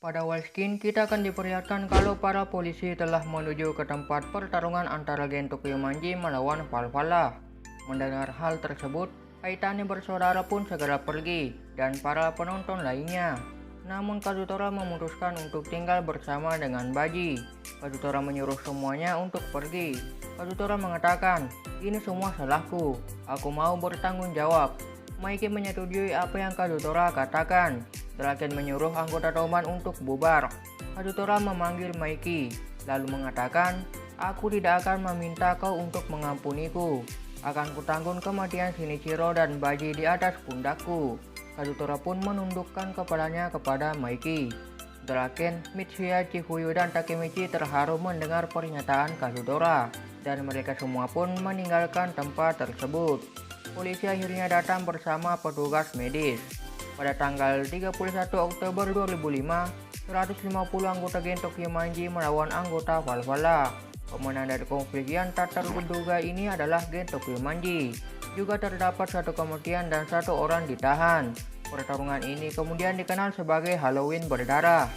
Pada awal skin, kita akan diperlihatkan kalau para polisi telah menuju ke tempat pertarungan antara geng Tokyomanji melawan Valhalla. Mendengar hal tersebut, Aitani bersaudara pun segera pergi, dan para penonton lainnya. Namun Kazutora memutuskan untuk tinggal bersama dengan Baji. Kazutora menyuruh semuanya untuk pergi. Kazutora mengatakan, "Ini semua salahku, aku mau bertanggung jawab." Maiki menyetujui apa yang Kazutora katakan. Draken menyuruh anggota Toman untuk bubar. Kazutora memanggil Maiki, lalu mengatakan, "Aku tidak akan meminta kau untuk mengampuniku. Akan kutanggung kematian Shinichiro dan Baji di atas pundakku." Kazutora pun menundukkan kepalanya kepada Maiki. Draken, Mitsuya, Chifuyu, dan Takemichi terharu mendengar pernyataan Kazutora, dan mereka semua pun meninggalkan tempat tersebut. Polisi akhirnya datang bersama petugas medis. Pada tanggal 31 Oktober 2005, 150 anggota geng Tokyomanji melawan anggota Valhalla. Pemenang dari konflik yang tak terduga ini adalah geng Tokyomanji. Juga terdapat satu kematian dan satu orang ditahan. Pertarungan ini kemudian dikenal sebagai Halloween berdarah.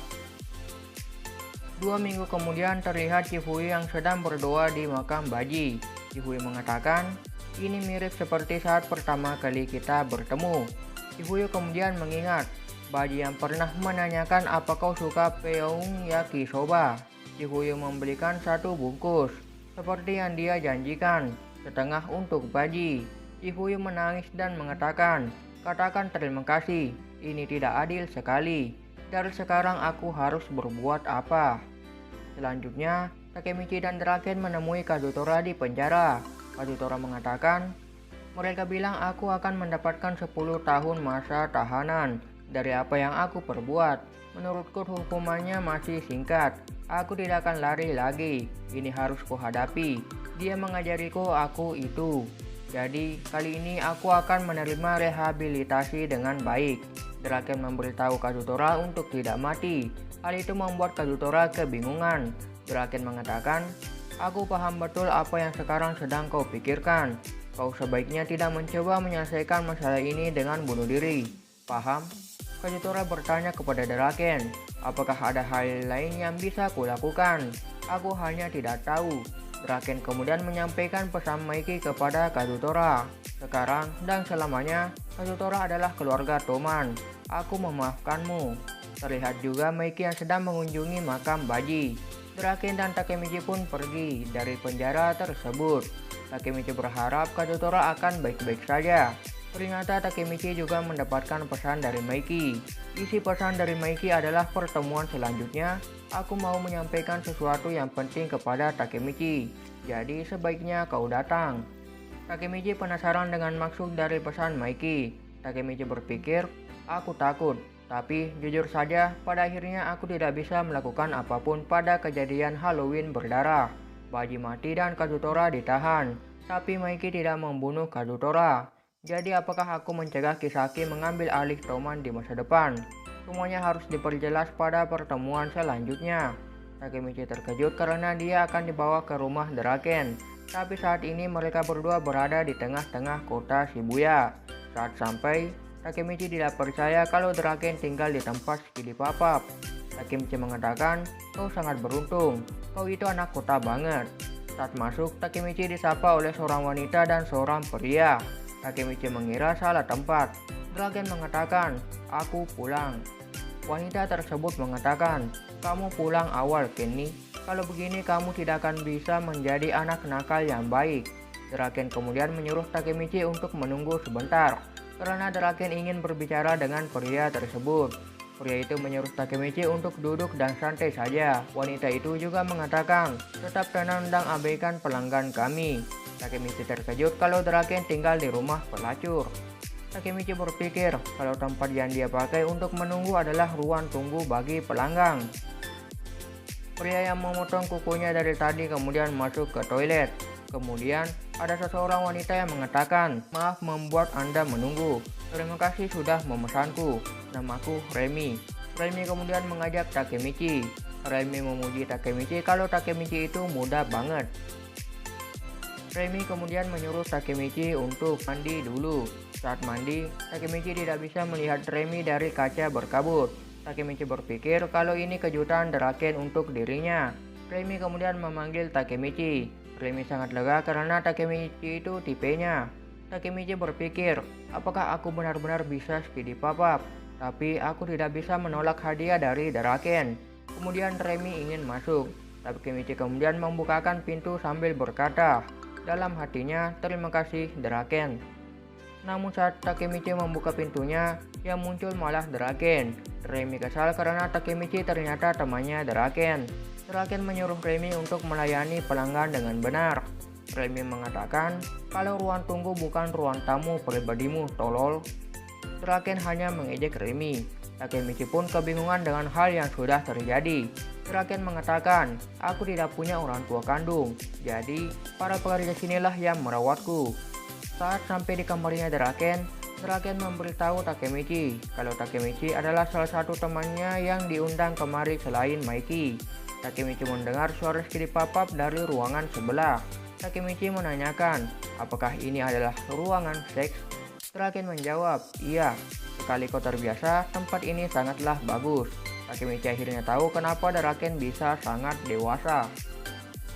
2 minggu kemudian terlihat Chifuyu yang sedang berdoa di makam Baji. Chifuyu mengatakan, "Ini mirip seperti saat pertama kali kita bertemu." Chifuyu kemudian mengingat Baji yang pernah menanyakan apa kau suka peong yakisoba. Chifuyu membelikan satu bungkus, seperti yang dia janjikan, setengah untuk Baji. Chifuyu menangis dan mengatakan, "Katakan terima kasih, ini tidak adil sekali. Dari sekarang aku harus berbuat apa?" Selanjutnya, Takemichi dan Draken menemui Kazutora di penjara. Kazutora mengatakan, "Mereka bilang aku akan mendapatkan 10 tahun masa tahanan dari apa yang aku perbuat. Menurutku hukumannya masih singkat. Aku tidak akan lari lagi. Ini harus kuhadapi. Dia mengajariku aku itu. Jadi kali ini aku akan menerima rehabilitasi dengan baik." Draken memberitahu Kazutora untuk tidak mati. Hal itu membuat Kazutora kebingungan. Draken mengatakan, "Aku paham betul apa yang sekarang sedang kau pikirkan. Kau sebaiknya tidak mencoba menyelesaikan masalah ini dengan bunuh diri. Paham?" Kazutora bertanya kepada Draken, "Apakah ada hal lain yang bisa kulakukan? Aku hanya tidak tahu." Draken kemudian menyampaikan pesan Maiki kepada Kazutora. "Sekarang dan selamanya, Kazutora adalah keluarga Toman. Aku memaafkanmu." Terlihat juga Maiki yang sedang mengunjungi makam Baji. Draken dan Takemichi pun pergi dari penjara tersebut. Takemichi berharap Kazutora akan baik-baik saja. Ternyata Takemichi juga mendapatkan pesan dari Maiki. Isi pesan dari Maiki adalah, "Pertemuan selanjutnya, aku mau menyampaikan sesuatu yang penting kepada Takemichi. Jadi sebaiknya kau datang." Takemichi penasaran dengan maksud dari pesan Maiki. Takemichi berpikir, "Aku takut. Tapi jujur saja, pada akhirnya aku tidak bisa melakukan apapun pada kejadian Halloween berdarah. Baji mati dan Kazutora ditahan. Tapi Maiki tidak membunuh Kazutora. Jadi apakah aku mencegah Kisaki mengambil alih Toman di masa depan? Semuanya harus diperjelas pada pertemuan selanjutnya." Takemichi terkejut karena dia akan dibawa ke rumah Draken. Tapi saat ini mereka berdua berada di tengah-tengah kota Shibuya. Saat sampai, Takemichi tidak percaya kalau Draken tinggal di tempat Skilipapap. Takemichi mengatakan, "Kau sangat beruntung, kau itu anak kota banget." Saat masuk, Takemichi disapa oleh seorang wanita dan seorang pria. Takemichi mengira salah tempat. Draken mengatakan, "Aku pulang." Wanita tersebut mengatakan, "Kamu pulang awal, Kenny. Kalau begini kamu tidak akan bisa menjadi anak nakal yang baik." Draken kemudian menyuruh Takemichi untuk menunggu sebentar, karena Draken ingin berbicara dengan pria tersebut. Pria itu menyuruh Takemichi untuk duduk dan santai saja. Wanita itu juga mengatakan, "Tetap tenang dan abaikan pelanggan kami." Takemichi terkejut kalau Draken tinggal di rumah pelacur. Takemichi berpikir kalau tempat yang dia pakai untuk menunggu adalah ruang tunggu bagi pelanggan. Pria yang memotong kukunya dari tadi kemudian masuk ke toilet. Kemudian ada seseorang wanita yang mengatakan, "Maaf membuat Anda menunggu. Terima kasih sudah memesanku. Namaku Remy." Remy kemudian mengajak Takemichi. Remy memuji Takemichi kalau Takemichi itu muda banget. Remy kemudian menyuruh Takemichi untuk mandi dulu. Saat mandi, Takemichi tidak bisa melihat Remy dari kaca berkabut. Takemichi berpikir kalau ini kejutan Draken untuk dirinya. Remy kemudian memanggil Takemichi. Remy sangat lega karena Takemichi itu tipenya. Takemichi berpikir, apakah aku benar-benar bisa speedy pop-up? Tapi aku tidak bisa menolak hadiah dari Draken. Kemudian Remy ingin masuk. Takemichi kemudian membukakan pintu sambil berkata, dalam hatinya, terima kasih Draken. Namun saat Takemichi membuka pintunya, yang muncul malah Draken. Remy kesal karena Takemichi ternyata temannya Draken. Draken menyuruh Remy untuk melayani pelanggan dengan benar. Remy mengatakan kalau ruang tunggu bukan ruang tamu pribadimu, tolol. Draken hanya mengejek Remy. Takemichi pun kebingungan dengan hal yang sudah terjadi. Draken mengatakan, aku tidak punya orang tua kandung, jadi para pekerja sinilah yang merawatku. Saat sampai di kamarnya Draken memberitahu Takemichi kalau Takemichi adalah salah satu temannya yang diundang kemari selain Mikey. Takemichi mendengar suara speedy pop-up dari ruangan sebelah. Takemichi menanyakan, apakah ini adalah ruangan seks? Draken menjawab, iya. Sekali kau terbiasa, tempat ini sangatlah bagus. Takemichi akhirnya tahu kenapa Draken bisa sangat dewasa.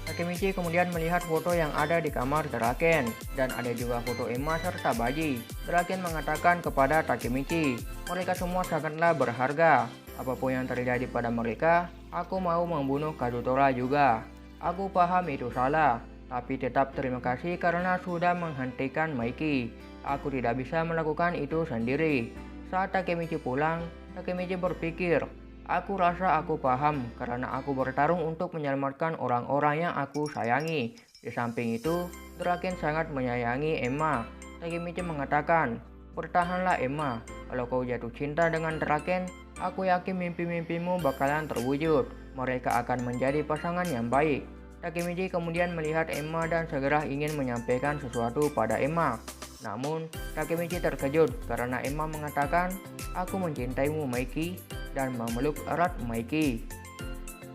Takemichi kemudian melihat foto yang ada di kamar Draken, dan ada juga foto Emma serta Baji. Draken mengatakan kepada Takemichi, mereka semua sangatlah berharga. Apapun yang terjadi pada mereka, aku mau membunuh Kazutora juga. Aku paham itu salah, tapi tetap terima kasih karena sudah menghentikan Mikey. Aku tidak bisa melakukan itu sendiri. Saat Takemichi pulang, Takemichi berpikir, aku rasa aku paham karena aku bertarung untuk menyelamatkan orang-orang yang aku sayangi. Di samping itu, Draken sangat menyayangi Emma. Takemichi mengatakan, bertahanlah Emma. Kalau kau jatuh cinta dengan Draken, aku yakin mimpi-mimpimu bakalan terwujud. Mereka akan menjadi pasangan yang baik. Takemichi kemudian melihat Emma dan segera ingin menyampaikan sesuatu pada Emma. Namun, Takemichi terkejut karena Emma mengatakan, aku mencintaimu Mikey, dan memeluk erat Mikey.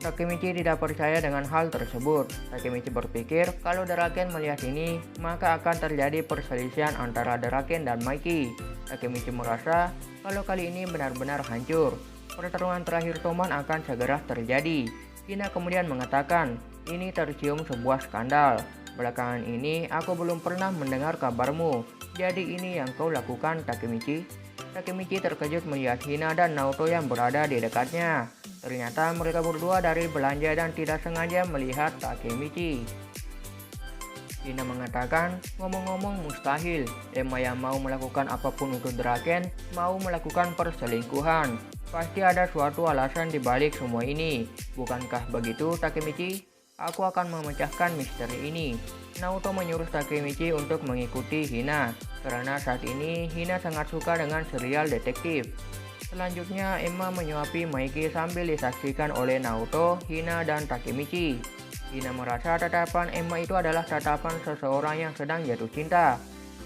Takemichi tidak percaya dengan hal tersebut. Takemichi berpikir kalau Draken melihat ini, maka akan terjadi perselisihan antara Draken dan Mikey. Takemichi merasa kalau kali ini benar-benar hancur. Pertarungan terakhir Toman akan segera terjadi. Hina kemudian mengatakan, ini tercium sebuah skandal. Belakangan ini aku belum pernah mendengar kabarmu. Jadi ini yang kau lakukan, Takemichi? Takemichi terkejut melihat Hina dan Naoto yang berada di dekatnya. Ternyata mereka berdua dari belanja dan tidak sengaja melihat Takemichi. Hina mengatakan, ngomong-ngomong mustahil. Emma yang mau melakukan apapun untuk Draken, mau melakukan perselingkuhan. Pasti ada suatu alasan di balik semua ini. Bukankah begitu, Takemichi? Aku akan memecahkan misteri ini. Naoto menyuruh Takemichi untuk mengikuti Hina, karena saat ini Hina sangat suka dengan serial detektif. Selanjutnya, Emma menyuapi Mikey sambil disaksikan oleh Naoto, Hina, dan Takemichi. Hina merasa tatapan Emma itu adalah tatapan seseorang yang sedang jatuh cinta.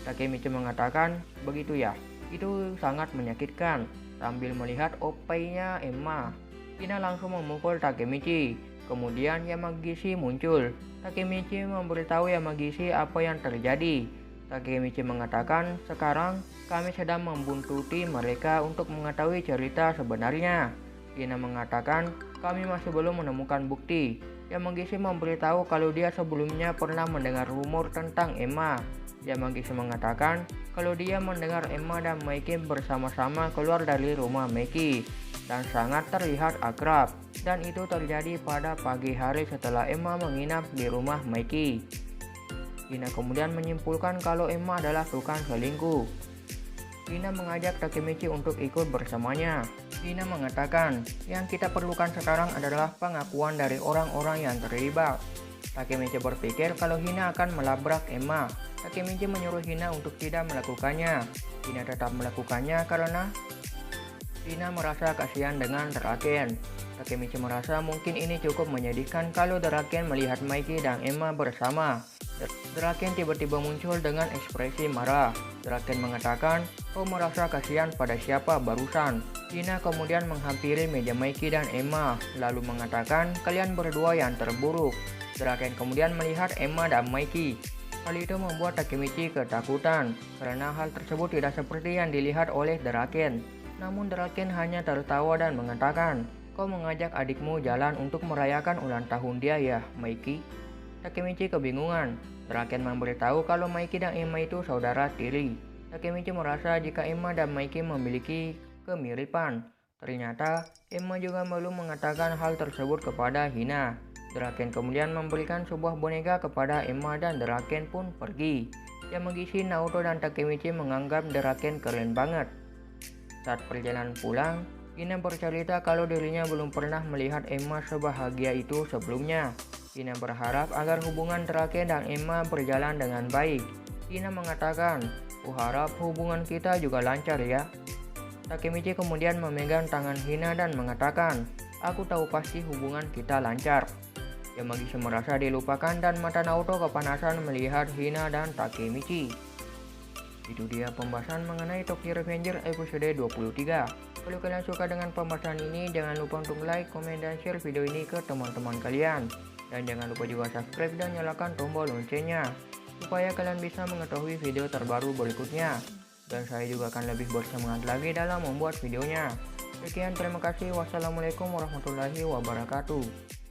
Takemichi mengatakan, begitu ya, itu sangat menyakitkan, sambil melihat opainya Emma. Hina langsung memukul Takemichi. Kemudian Yamagishi muncul. Takemichi memberitahu Yamagishi apa yang terjadi. Takemichi mengatakan, sekarang kami sedang membuntuti mereka untuk mengetahui cerita sebenarnya. Hina mengatakan, kami masih belum menemukan bukti. Yamagishi memberitahu kalau dia sebelumnya pernah mendengar rumor tentang Emma. Yamagishi mengatakan kalau dia mendengar Emma dan Mikey bersama-sama keluar dari rumah Mikey dan sangat terlihat akrab. Dan itu terjadi pada pagi hari setelah Emma menginap di rumah Mikey. Hina kemudian menyimpulkan kalau Emma adalah tukang selingkuh. Hina mengajak Takemichi untuk ikut bersamanya. Hina mengatakan, yang kita perlukan sekarang adalah pengakuan dari orang-orang yang terlibat. Takemichi berpikir kalau Hina akan melabrak Emma. Takemichi menyuruh Hina untuk tidak melakukannya. Hina tetap melakukannya karena Hina merasa kasihan dengan Draken. Takemichi merasa mungkin ini cukup menyedihkan kalau Draken melihat Mikey dan Emma bersama. Draken tiba-tiba muncul dengan ekspresi marah. Draken mengatakan, kau merasa kasihan pada siapa barusan? Hina kemudian menghampiri meja Mikey dan Emma, lalu mengatakan kalian berdua yang terburuk. Draken kemudian melihat Emma dan Mikey. Hal itu membuat Takemichi ketakutan, karena hal tersebut tidak seperti yang dilihat oleh Draken. Namun Draken hanya tertawa dan mengatakan, "Kau mengajak adikmu jalan untuk merayakan ulang tahun dia ya, Maiki?" Takemichi kebingungan. Draken memberitahu kalau Maiki dan Emma itu saudara tiri. Takemichi merasa jika Emma dan Maiki memiliki kemiripan. Ternyata Emma juga belum mengatakan hal tersebut kepada Hina. Draken kemudian memberikan sebuah boneka kepada Emma dan Draken pun pergi. Yamagishi, Naoto, dan Takemichi menganggap Draken keren banget. Saat perjalanan pulang, Hina bercerita kalau dirinya belum pernah melihat Emma sebahagia itu sebelumnya. Hina berharap agar hubungan Draken dan Emma berjalan dengan baik. Hina mengatakan, "Kuharap hubungan kita juga lancar ya." Takemichi kemudian memegang tangan Hina dan mengatakan, "Aku tahu pasti hubungan kita lancar." Yamagishi merasa dilupakan dan mata Naoto kepanasan melihat Hina dan Takemichi. Itu dia pembahasan mengenai Tokyo Revenger episode 23. Kalau kalian suka dengan pembahasan ini, jangan lupa untuk like, komen, dan share video ini ke teman-teman kalian. Dan jangan lupa juga subscribe dan nyalakan tombol loncengnya, supaya kalian bisa mengetahui video terbaru berikutnya. Dan saya juga akan lebih bersemangat lagi dalam membuat videonya. Sekian, terima kasih. Wassalamualaikum warahmatullahi wabarakatuh.